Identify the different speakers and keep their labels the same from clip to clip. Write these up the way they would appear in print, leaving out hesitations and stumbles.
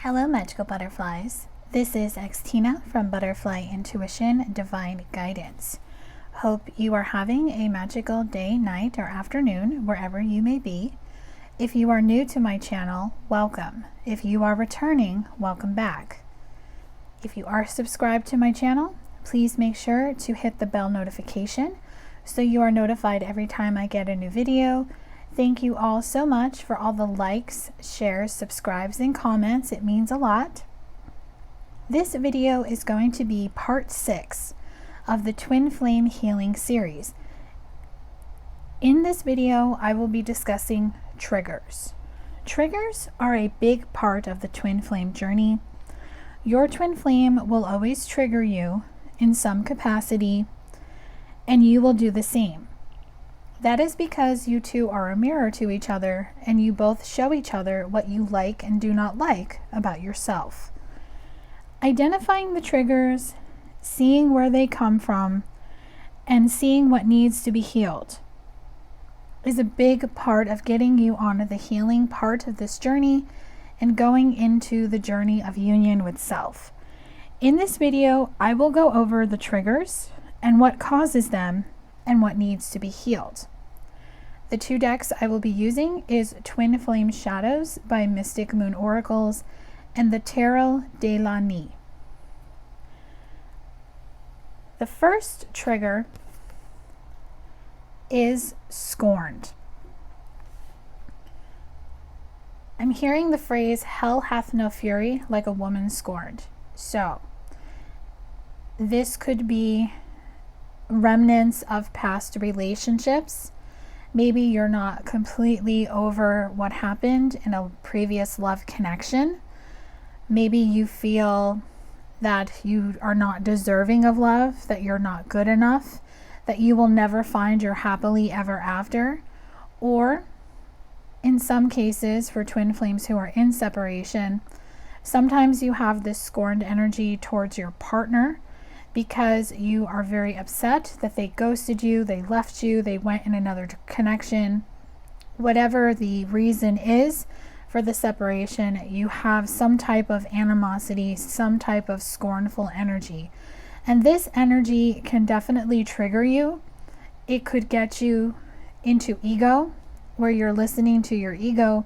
Speaker 1: Hello, magical butterflies. This is Xtina from ButterflyIntuition Divine Guidance. Hope you are having a magical day, night, or afternoon, wherever you may be. If you are new to my channel, welcome. If you are returning, welcome back. If you are subscribed to my channel, please make sure to hit the bell notification so you are notified every time I get a new video. Thank you all so much for all the likes, shares, subscribes, and comments. It means a lot. This video is going to be part 6 of the Twin Flame Healing series. In this video, I will be discussing triggers. Triggers are a big part of the twin flame journey. Your twin flame will always trigger you in some capacity, and you will do the same. That is because you two are a mirror to each other, and you both show each other what you like and do not like about yourself. Identifying the triggers, seeing where they come from, and seeing what needs to be healed is a big part of getting you on the healing part of this journey and going into the journey of union with self. In this video, I will go over the triggers and what causes them and what needs to be healed. The two decks I will be using is Twin Flame Shadows by Mystic Moon Oracles and the Tarot de la Nuit. The first trigger is Scorned. I'm hearing the phrase, "Hell hath no fury like a woman scorned." So, this could be remnants of past relationships. Maybe you're not completely over what happened in a previous love connection. Maybe you feel that you are not deserving of love, that you're not good enough, that you will never find your happily ever after. Or, in some cases, for twin flames who are in separation, sometimes you have this scorned energy towards your partner because you are very upset that they ghosted you, they left you, they went in another connection. Whatever the reason is for the separation, you have some type of animosity, some type of scornful energy. And this energy can definitely trigger you. It could get you into ego, where you're listening to your ego.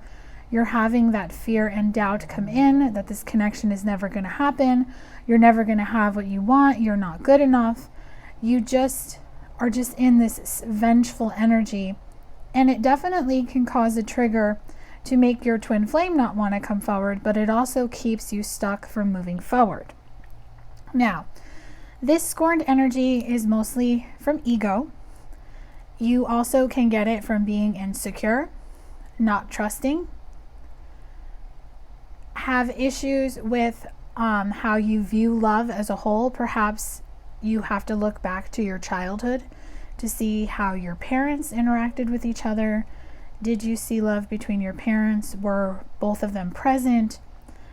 Speaker 1: You're having that fear and doubt come in that this connection is never going to happen. You're never going to have what you want. You're not good enough. You just are in this vengeful energy. And it definitely can cause a trigger to make your twin flame not want to come forward, but it also keeps you stuck from moving forward. Now, this scorned energy is mostly from ego. You also can get it from being insecure, not trusting, have issues with how you view love as a whole. Perhaps you have to look back to your childhood to see how your parents interacted with each other. Did you see love between your parents? Were both of them present?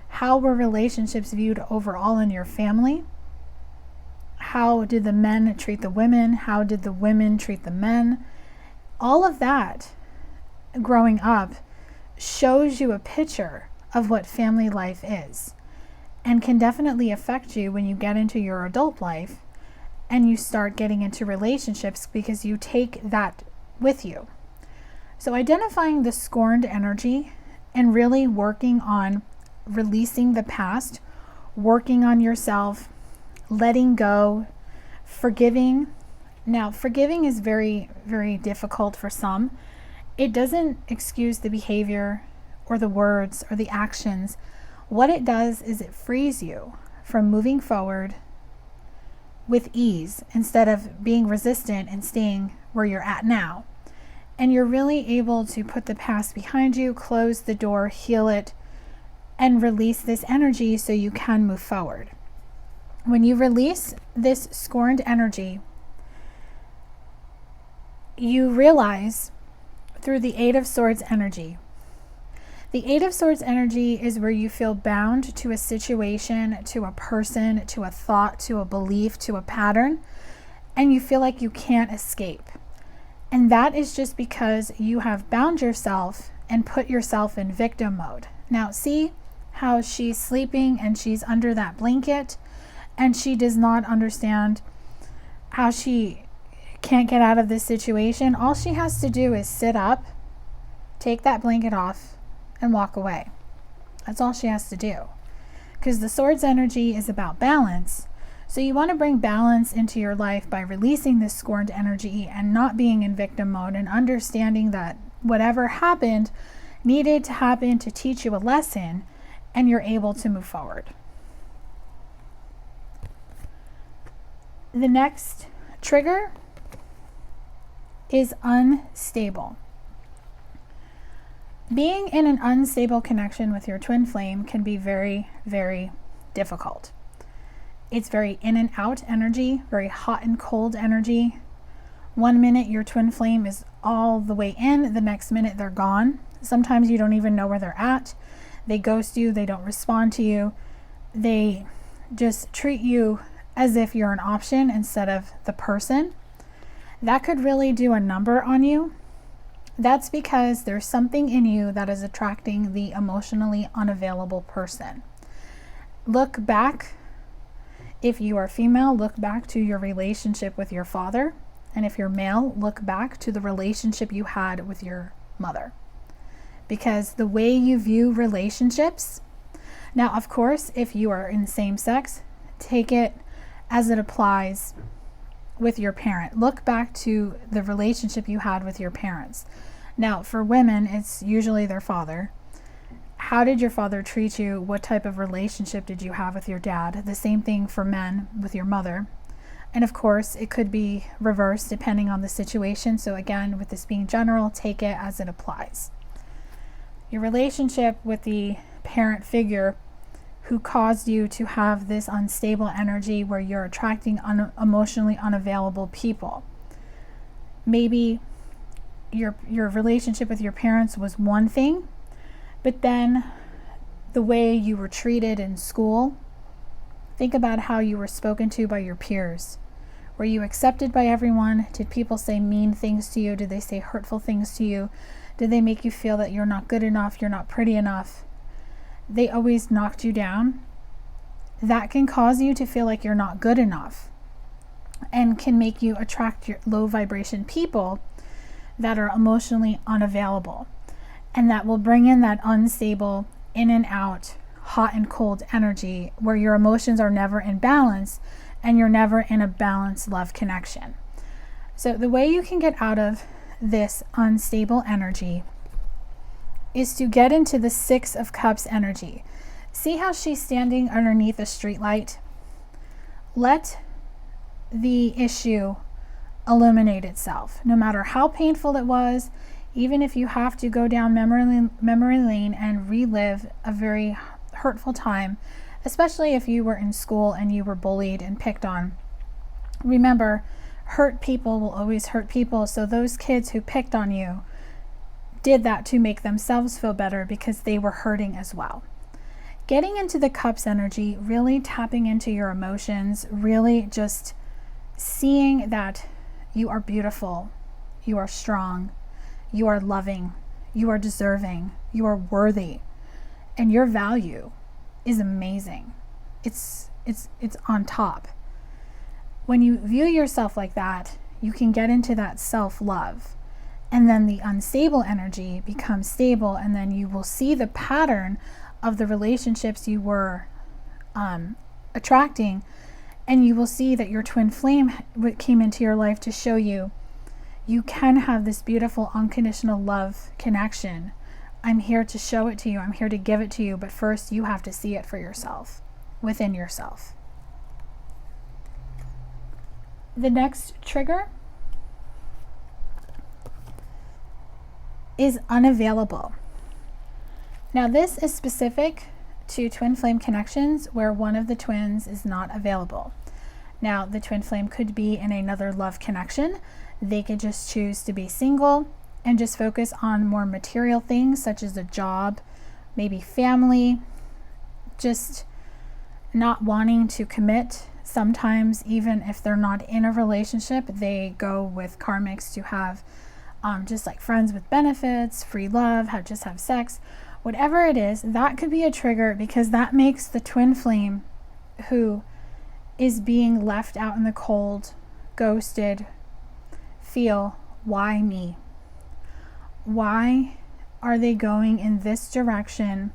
Speaker 1: How were relationships viewed overall in your family? How did the men treat the women? How did the women treat the men? All of that growing up shows you a picture of what family life is, and can definitely affect you when you get into your adult life and you start getting into relationships, because you take that with you. So identifying the scorned energy and really working on releasing the past, working on yourself, letting go, forgiving. Now, forgiving is very, very difficult for some. It doesn't excuse the behavior or the words or the actions. What it does is it frees you from moving forward with ease instead of being resistant and staying where you're at now. And you're really able to put the past behind you, close the door, heal it, and release this energy so you can move forward. When you release this scorned energy, you realize through the Eight of Swords energy. The Eight of Swords energy is where you feel bound to a situation, to a person, to a thought, to a belief, to a pattern, and you feel like you can't escape. And that is just because you have bound yourself and put yourself in victim mode. Now, see how she's sleeping and she's under that blanket and she does not understand how she can't get out of this situation. All she has to do is sit up, take that blanket off, and walk away. That's all she has to do. Because the Swords energy is about balance. So you want to bring balance into your life by releasing this Scorned energy and not being in victim mode, and understanding that whatever happened needed to happen to teach you a lesson, and you're able to move forward. The next trigger is unstable. Being in an unstable connection with your twin flame can be very, very difficult. It's very in and out energy, very hot and cold energy. 1 minute your twin flame is all the way in, the next minute they're gone. Sometimes you don't even know where they're at. They ghost you, they don't respond to you. They just treat you as if you're an option instead of the person. That could really do a number on you. That's because there's something in you that is attracting the emotionally unavailable person. Look back. If you are female, look back to your relationship with your father. And if you're male, look back to the relationship you had with your mother. Because the way you view relationships, now of course, if you are in same sex, take it as it applies with your parent. Look back to the relationship you had with your parents. Now, for women, it's usually their father. How did your father treat you? What type of relationship did you have with your dad? The same thing for men with your mother. And of course, it could be reversed depending on the situation. So again, with this being general, take it as it applies. Your relationship with the parent figure who caused you to have this unstable energy where you're attracting emotionally unavailable people. Maybe your relationship with your parents was one thing, but then the way you were treated in school, think about how you were spoken to by your peers. Were you accepted by everyone? Did people say mean things to you? Did they say hurtful things to you? Did they make you feel that you're not good enough, you're not pretty enough? They always knocked you down. That can cause you to feel like you're not good enough and can make you attract your low vibration people that are emotionally unavailable. And that will bring in that unstable, in and out, hot and cold energy where your emotions are never in balance and you're never in a balanced love connection. So the way you can get out of this unstable energy is to get into the Six of Cups energy. See how she's standing underneath a street light? Let the issue illuminate itself. No matter how painful it was, even if you have to go down memory lane and relive a very hurtful time, especially if you were in school and you were bullied and picked on. Remember, hurt people will always hurt people. So those kids who picked on you did that to make themselves feel better because they were hurting as well. Getting into the Cups energy, really tapping into your emotions, really just seeing that you are beautiful, you are strong, you are loving, you are deserving, you are worthy, and your value is amazing. It's on top. When you view yourself like that, you can get into that self-love. And then the unstable energy becomes stable, and then you will see the pattern of the relationships you were attracting, and you will see that your twin flame came into your life to show you you can have this beautiful unconditional love connection. I'm here to show it to you. I'm here to give it to you, but first you have to see it for yourself, within yourself. The next trigger is unavailable. Now this is specific to twin flame connections where one of the twins is not available. Now the twin flame could be in another love connection. They could just choose to be single and just focus on more material things such as a job, maybe family, just not wanting to commit. Sometimes even if they're not in a relationship, they go with karmics to have just like friends with benefits, free love, have sex, Whatever it is, that could be a trigger, because that makes the twin flame who is being left out in the cold, ghosted, feel, why me? Why are they going in this direction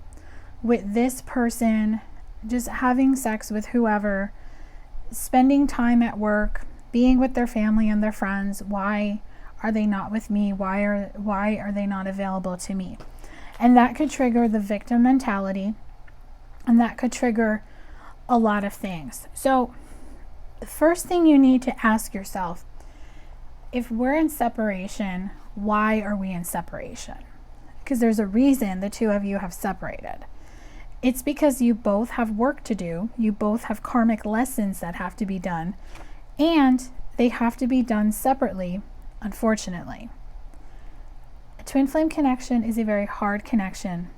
Speaker 1: with this person, just having sex with whoever, spending time at work, being with their family and their friends? Why are they not with me? Why are they not available to me? And that could trigger the victim mentality, and that could trigger a lot of things. So the first thing you need to ask yourself, if we're in separation, why are we in separation? Because there's a reason the two of you have separated. It's because you both have work to do. You both have karmic lessons that have to be done, and they have to be done separately, unfortunately. A twin flame connection is a very hard connection.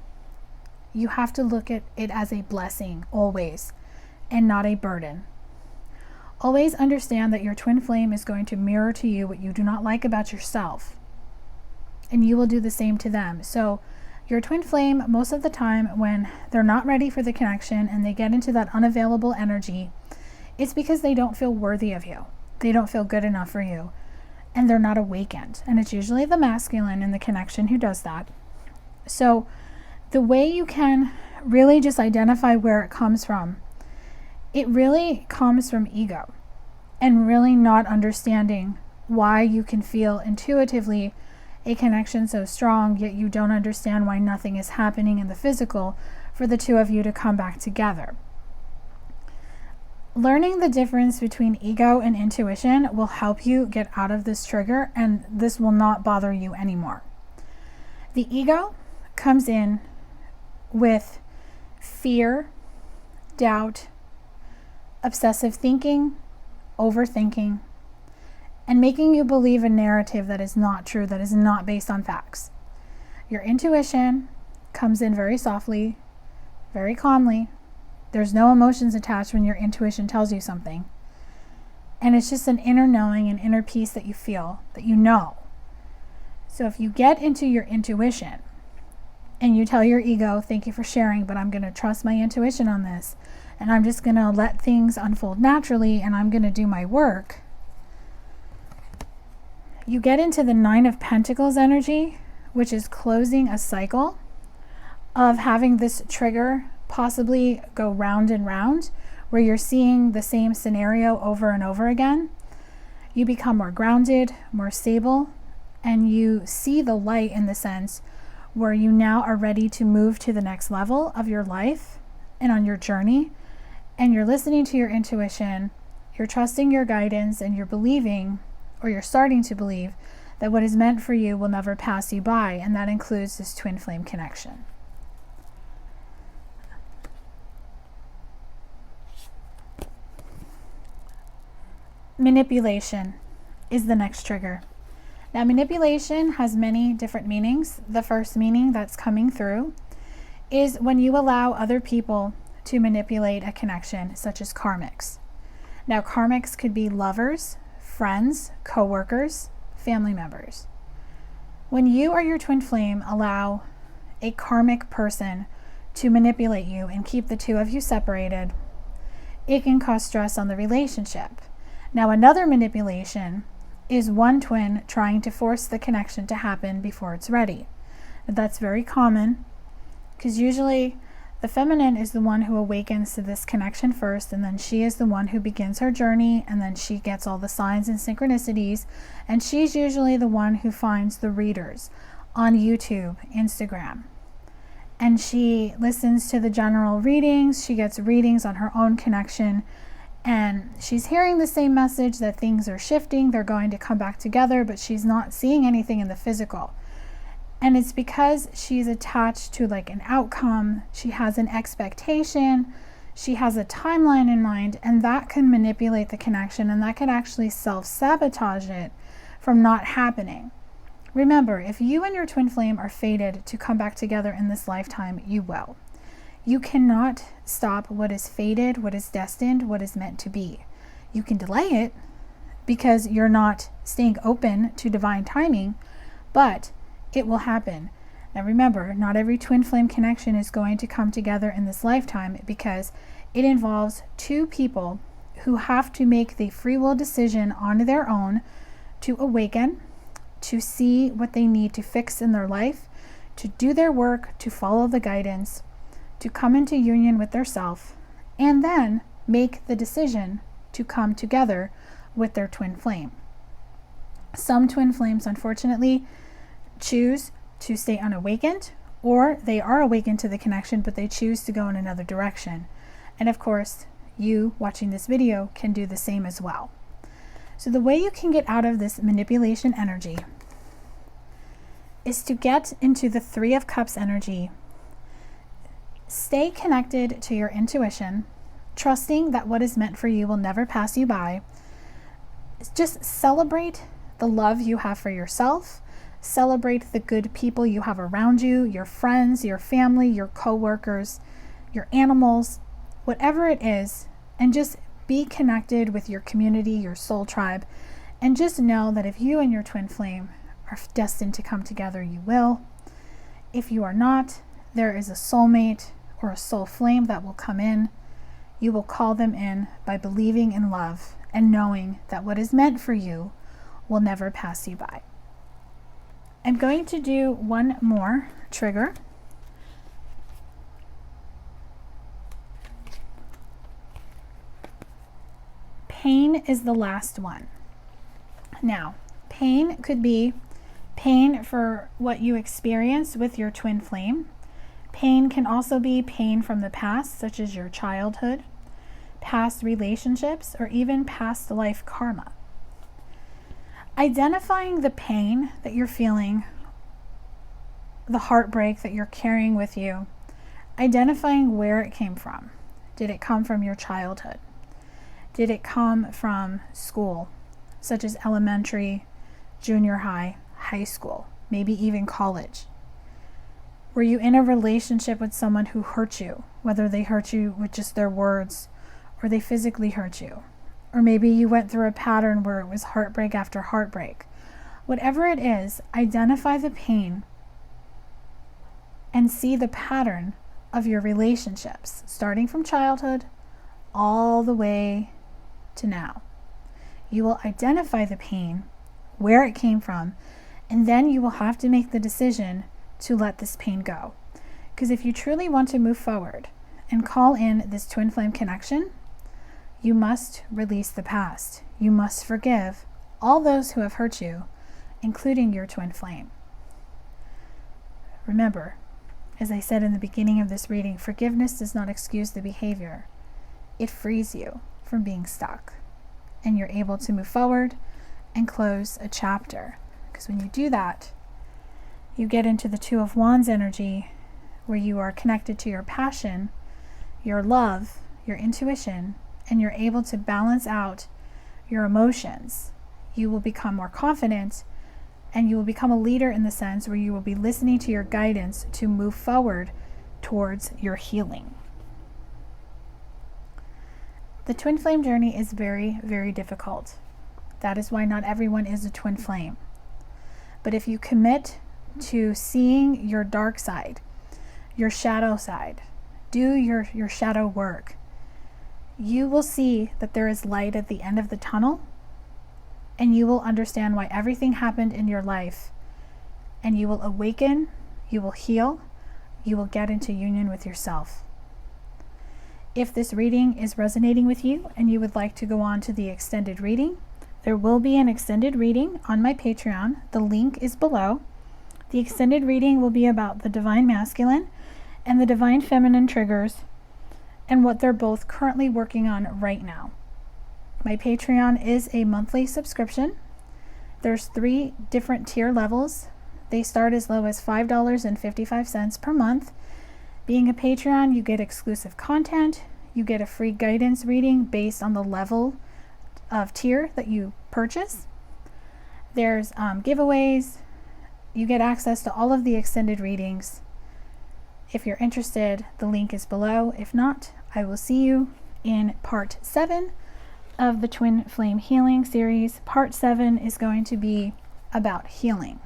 Speaker 1: You have to look at it as a blessing always, and not a burden. Always understand that your twin flame is going to mirror to you what you do not like about yourself, and you will do the same to them. So your twin flame, most of the time when they're not ready for the connection and they get into that unavailable energy, it's because they don't feel worthy of you. They don't feel good enough for you, and they're not awakened. And it's usually the masculine in the connection who does that. So the way you can really just identify where it comes from, it really comes from ego, and really not understanding why you can feel intuitively a connection so strong, yet you don't understand why nothing is happening in the physical for the two of you to come back together. Learning the difference between ego and intuition will help you get out of this trigger, and this will not bother you anymore. The ego comes in with fear, doubt, obsessive thinking, overthinking, and making you believe a narrative that is not true, that is not based on facts. Your intuition comes in very softly, very calmly. There's no emotions attached when your intuition tells you something. And it's just an inner knowing, an inner peace that you feel, that you know. So if you get into your intuition and you tell your ego, thank you for sharing, but I'm going to trust my intuition on this, and I'm just going to let things unfold naturally, and I'm going to do my work, you get into the 9 of Pentacles energy, which is closing a cycle of having this trigger possibly go round and round, where you're seeing the same scenario over and over again. You become more grounded, more stable, and you see the light in the sense where you now are ready to move to the next level of your life and on your journey, and you're listening to your intuition, you're trusting your guidance, and you're believing, or you're starting to believe, that what is meant for you will never pass you by, and that includes this twin flame connection. Manipulation is the next trigger. Now, manipulation has many different meanings. The first meaning that's coming through is when you allow other people to manipulate a connection, such as karmics. Now, karmics could be lovers, friends, co-workers, family members. When you or your twin flame allow a karmic person to manipulate you and keep the two of you separated, it can cause stress on the relationship. Now, another manipulation is one twin trying to force the connection to happen before it's ready. That's very common, because usually the feminine is the one who awakens to this connection first, and then she is the one who begins her journey, and then she gets all the signs and synchronicities, and she's usually the one who finds the readers on YouTube, Instagram, and she listens to the general readings. She gets readings on her own connection, and she's hearing the same message that things are shifting, they're going to come back together, but she's not seeing anything in the physical. And it's because she's attached to like an outcome. She has an expectation. She has a timeline in mind, and that can manipulate the connection, and that can actually self-sabotage it from not happening. Remember, if you and your twin flame are fated to come back together in this lifetime, you will. You cannot stop what is fated, what is destined, what is meant to be. You can delay it because you're not staying open to divine timing, but it will happen. Now remember, not every twin flame connection is going to come together in this lifetime, because it involves two people who have to make the free will decision on their own to awaken, to see what they need to fix in their life, to do their work, to follow the guidance, to come into union with their self, and then make the decision to come together with their twin flame. Some twin flames, unfortunately, choose to stay unawakened, or they are awakened to the connection, but they choose to go in another direction. And of course, you watching this video can do the same as well. So the way you can get out of this manipulation energy is to get into the Three of Cups energy. Stay connected to your intuition, trusting that what is meant for you will never pass you by. Just celebrate the love you have for yourself. Celebrate the good people you have around you, your friends, your family, your co-workers, your animals, whatever it is, and just be connected with your community, your soul tribe, and just know that if you and your twin flame are destined to come together, you will. If you are not, there is a soulmate or a soul flame that will come in. You will call them in by believing in love and knowing that what is meant for you will never pass you by. I'm going to do one more trigger. Pain is the last one. Now, pain could be pain for what you experienced with your twin flame. Pain can also be pain from the past, such as your childhood, past relationships, or even past life karma. Identifying the pain that you're feeling, the heartbreak that you're carrying with you, identifying where it came from. Did it come from your childhood? Did it come from school, such as elementary, junior high, high school, maybe even college? Were you in a relationship with someone who hurt you, whether they hurt you with just their words or they physically hurt you? Or maybe you went through a pattern where it was heartbreak after heartbreak. Whatever it is, identify the pain and see the pattern of your relationships, starting from childhood all the way to now. You will identify the pain, where it came from, and then you will have to make the decision to let this pain go. Because if you truly want to move forward and call in this twin flame connection, you must release the past. You must forgive all those who have hurt you, including your twin flame. Remember, as I said in the beginning of this reading, forgiveness does not excuse the behavior. It frees you from being stuck, and you're able to move forward and close a chapter. Because when you do that, you get into the Two of Wands energy, where you are connected to your passion, your love, your intuition, and you're able to balance out your emotions. You will become more confident, and you will become a leader in the sense where you will be listening to your guidance to move forward towards your healing. The twin flame journey is very, very difficult. That is why not everyone is a twin flame. But if you commit to seeing your dark side, your shadow side, do your shadow work, you will see that there is light at the end of the tunnel, and you will understand why everything happened in your life, and you will awaken, you will heal, you will get into union with yourself. If this reading is resonating with you and you would like to go on to the extended reading, there will be an extended reading on my Patreon. The link is below. The extended reading will be about the divine masculine and the divine feminine triggers and what they're both currently working on right now. My Patreon is a monthly subscription. There's 3 different tier levels. They start as low as $5.55 per month. Being a Patreon, you get exclusive content. You get a free guidance reading based on the level of tier that you purchase. There's giveaways. You get access to all of the extended readings. If you're interested, the link is below. If not, I will see you in part 7 of the Twin Flame Healing series. Part 7 is going to be about healing.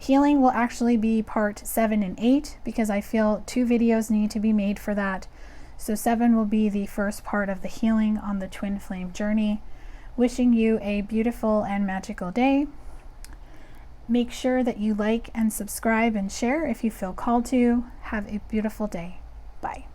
Speaker 1: Healing will actually be part 7 and 8 because I feel 2 videos need to be made for that. So 7 will be the first part of the healing on the twin flame journey. Wishing you a beautiful and magical day. Make sure that you like and subscribe and share if you feel called to. Have a beautiful day. Bye.